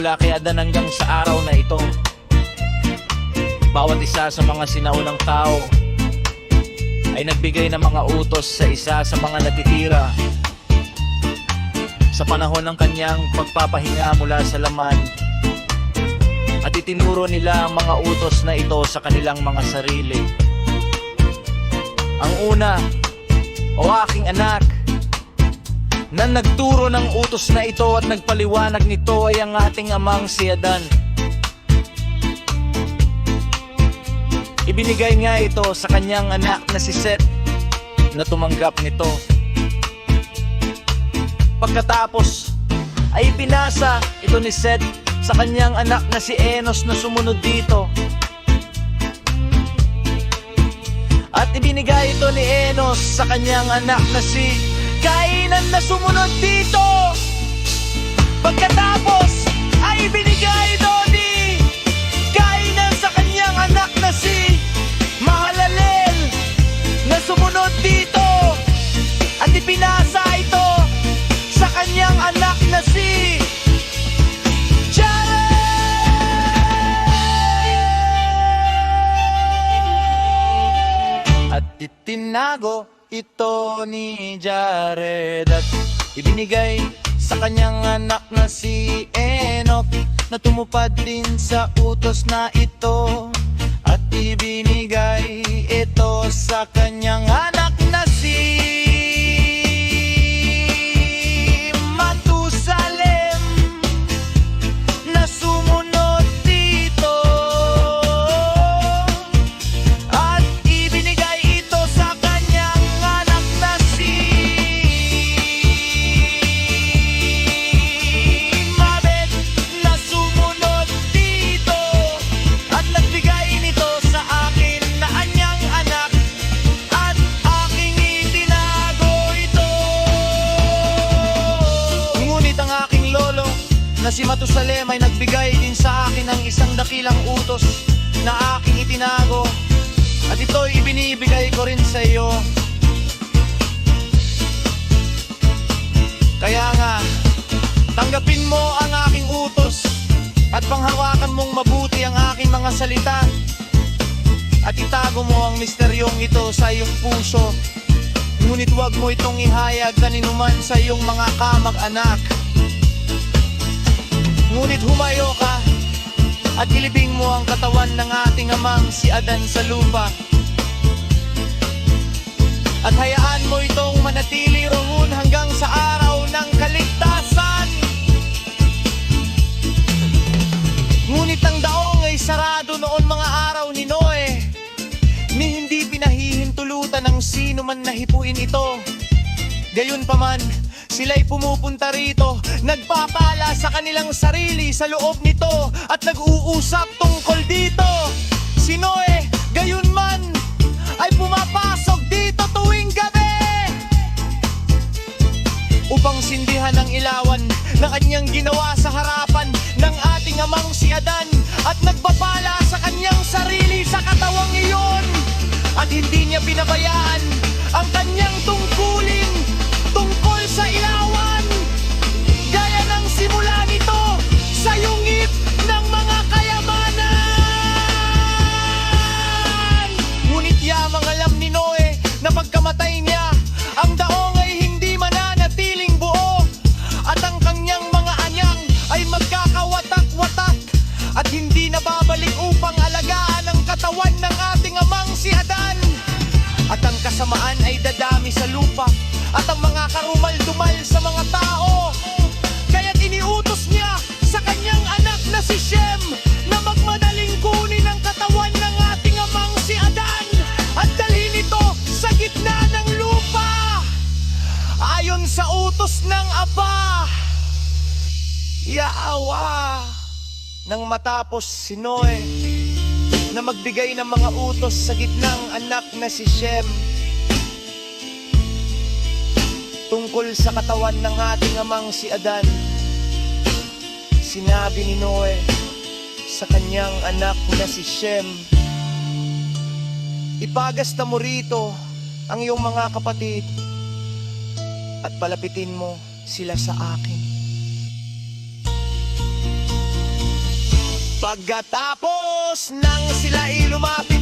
mula kay Adan hanggang sa araw na ito. Bawat isa sa mga sinaunang tao ay nagbigay ng mga utos sa isa sa mga natitira sa panahon ng kanyang pagpapahinga mula sa laman, at itinuro nila ang mga utos na ito sa kanilang mga sarili. Ang una, o aking anak, na nagturo ng utos na ito at nagpaliwanag nito ay ang ating amang si Adan. Ibinigay nga ito sa kanyang anak na si Seth na tumanggap nito. Pagkatapos ay pinasa ito ni Seth sa kanyang anak na si Enos na sumunod dito. At ibinigay ito ni Enos sa kanyang anak na si Kainan na sumunod dito. Pagkatapos ay ibinigay ito ni Kainan sa kanyang anak na si Mahalalel na sumunod dito. At ipinasa ito sa kanyang anak na si Jared. At itinago ito ni Jared at ibinigay sa kanyang anak na si Enoch na tumupad din sa utos na ito. At ibinigay ito sa kanyang anak na si Matusalem na sumunod dito. At ibinigay ito sa kanyang anak na si Mabet na sumunod dito. At nagbigay nito sa akin na anyang anak at aking itinago ito. Ngunit ang aking lolo na si Matusalem ay nagbigay din sa akin ng isang dakilang utos na aking itinago, at ito'y ibinibigay ko rin sa iyo. Kaya nga, tanggapin mo ang aking utos at panghawakan mong mabuti ang aking mga salita, at itago mo ang misteryong ito sa iyong puso. Ngunit huwag mo itong ihayag kaninuman sa iyong mga kamag-anak. Ngunit humayo ka at ilibing mo ang katawan ng ating amang si Adan sa lupa, at hayaan mo itong manatili roon hanggang sa araw ng kaligtasan. Ngunit ang daong ay sarado noon mga araw ni Noe, ni hindi pinahihintulutan ng sino man na hipuin ito. Gayunpaman, sila'y pumupunta rito, nagpapala sa kanilang sarili sa loob nito, at nag-uusap tungkol dito. Si Noe, gayunman, ay pumapasok dito tuwing gabi upang sindihan ang ilawan na kanyang ginawa sa harapan ng ating amang si Adan, at nagpapala sa kanyang sarili sa katawang iyon, at hindi niya pinabayaan ang kanyang tungkulin tungkol sa ilawan, gaya ng simula nito sa yungib ng mga kayamanan. Ngunit yamang alam ni Noe na pagkamatay niya, ang daong ay hindi mananatiling buo, at ang kanyang mga anyang ay magkakawatak-watak at hindi na babalik upang alagaan ang katawan ng ating amang si Adan. At ang kasamaan ay dadami sa lupa, at ang mga karumal-dumal sa mga tao. Kaya't iniutos niya sa kanyang anak na si Shem na magmadaling kunin ang katawan ng ating amang si Adan at dalhin ito sa gitna ng lupa ayon sa utos ng Ama. Yahweh. Nang matapos si Noe na magbigay ng mga utos sa gitnang anak na si Shem tungkol sa katawan ng ating amang si Adan, sinabi ni Noe sa kanyang anak na si Shem, "Ipagasta mo rito ang iyong mga kapatid at palapitin mo sila sa akin." Pagkatapos nang sila lumapit